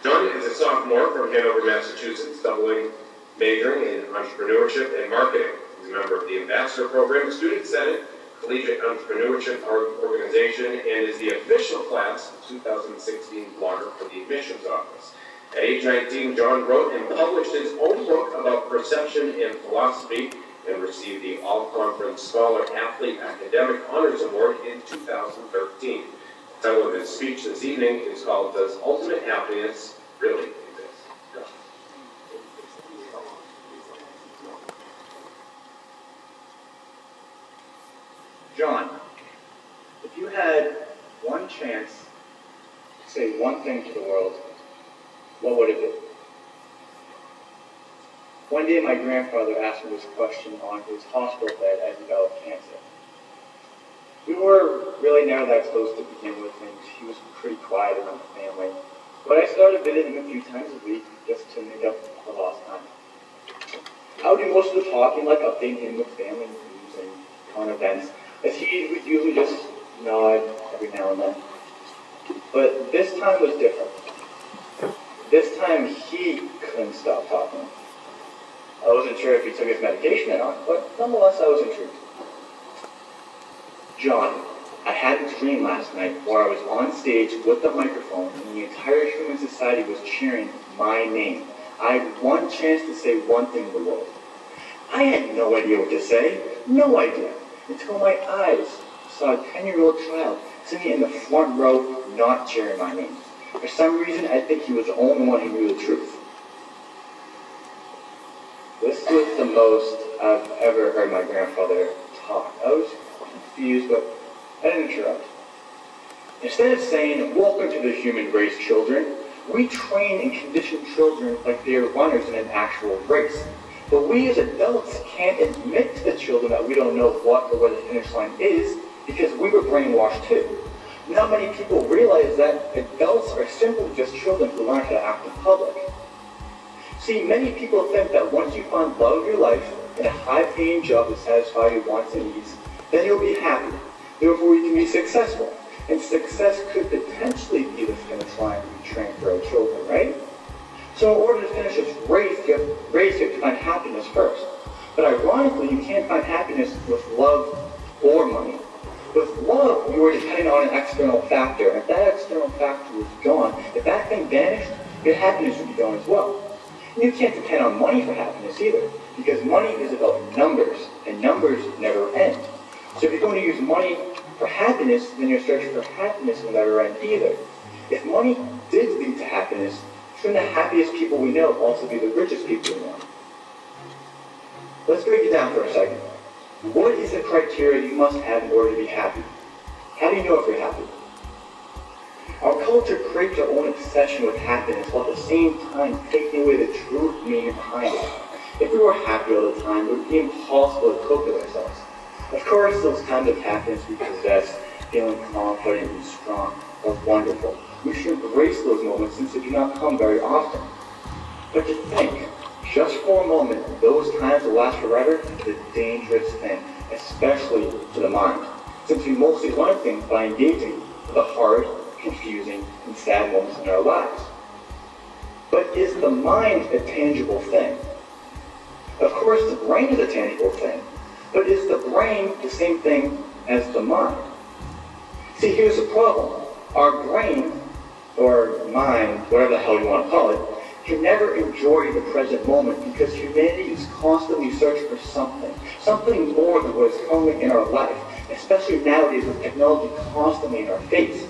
John is a sophomore from Hanover, Massachusetts, majoring in Entrepreneurship and Marketing. He's a member of the Ambassador Program, Student Senate, Collegiate Entrepreneurship Organization, and is the official class of 2016 blogger for the Admissions Office. At age 19, John wrote and published his own book about perception and philosophy and received the All-Conference Scholar Athlete Academic Honors Award in 2013. The title of his speech this evening is called, Does Ultimate Happiness Really Exist? John, if you had one chance to say one thing to the world, what would it be? One day my grandfather asked me this question on his hospital bed as he developed cancer. We were really never that close to begin with, and he was pretty quiet around the family. But I started visiting him a few times a week just to make up for lost time. I would do most of the talking, like updating him with family news and current events, as he would usually just nod every now and then. But this time was different. This time he couldn't stop talking. I wasn't sure if he took his medication or not, but nonetheless I was intrigued. John, I had a dream last night where I was on stage with the microphone and the entire human society was cheering my name. I had one chance to say one thing to the world. I had no idea what to say, no idea, until my eyes saw a 10-year-old child sitting in the front row not cheering my name. For some reason, I think he was the only one who knew the truth. This was the most I've ever heard my grandfather talk. I was confused, but I didn't interrupt. Instead of saying, welcome to the human race, children, we train and condition children like they are runners in an actual race. But we as adults can't admit to the children that we don't know what or where the finish line is because we were brainwashed too. Not many people realize that adults are simply just children who learn how to act in public. See, many people think that once you find love of your life and a high-paying job to satisfy your wants and needs, then you'll be happy. Therefore, you can be successful. And success could potentially be the finish line we train for our children, right? So in order to finish this race, you have to find happiness first. But ironically, you can't find happiness with love or money. With love, you are depending on an external factor. And if that external factor was gone, if that thing vanished, your happiness would be gone as well. And you can't depend on money for happiness either, because money is about numbers, and numbers never end. So if you're going to use money for happiness, then your search for happiness will never end either. If money did lead to happiness, shouldn't the happiest people we know also be the richest people we know? Let's break it down for a second. What is the criteria you must have in order to be happy? How do you know if you're happy? Our culture creates our own obsession with happiness while at the same time taking away the true meaning behind it. If we were happy all the time, it would be impossible to cope with ourselves. Of course, those kinds of happiness we possess, feeling confident and strong, are wonderful. We should embrace those moments since they do not come very often. But to think, just for a moment, those times will last forever is a dangerous thing, especially to the mind, since we mostly learn things by engaging with the hard, confusing, and sad moments in our lives. But is the mind a tangible thing? Of course, the brain is a tangible thing, but is the brain the same thing as the mind? See, here's the problem. Our brain, or mind, whatever the hell you want to call it, can never enjoy the present moment because humanity is constantly searching for something more than what is currently in our life, especially nowadays with technology constantly in our face.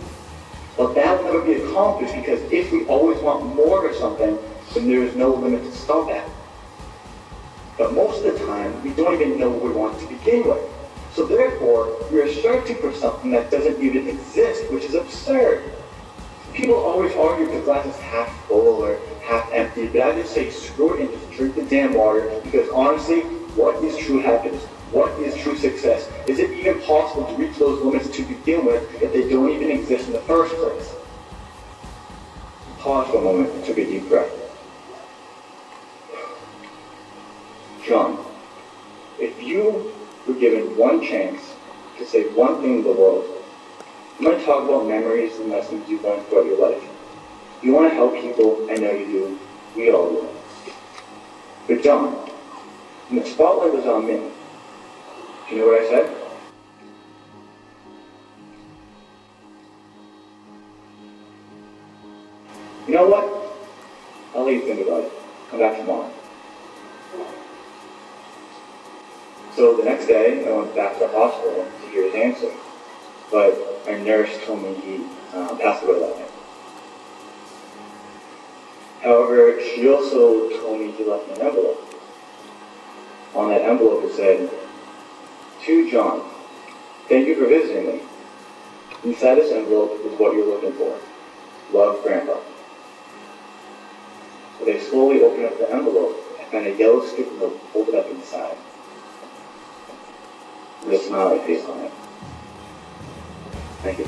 But that will never be accomplished because if we always want more of something, then there is no limit to stop at. But most of the time, we don't even know what we want to begin with. So therefore, we are searching for something that doesn't even exist, which is absurd. People always argue if the glass is half full or half empty, but I just say screw it and just drink the damn water, because honestly, what is true happiness? What is true success? Is it even possible to reach those limits to begin with if they don't even exist in the first place? Pause for a moment and take a deep breath. John, if you were given one chance to say one thing to the world, I'm going to talk about memories and lessons you've learned throughout your life. You want to help people, I know you do. We all do. But John, when the spotlight was on me, do you know what I said? You know what? I'll let you think about it. Come back tomorrow. So the next day, I went back to the hospital to hear his answer. But our nurse told me he passed away that night. However, she also told me he left me an envelope. On that envelope it said, "To John, thank you for visiting me. Inside this envelope is what you're looking for. Love, Grandpa." As I slowly opened up the envelope, I found a yellow sticky note folded up inside, with a smiley face on it. Thank you.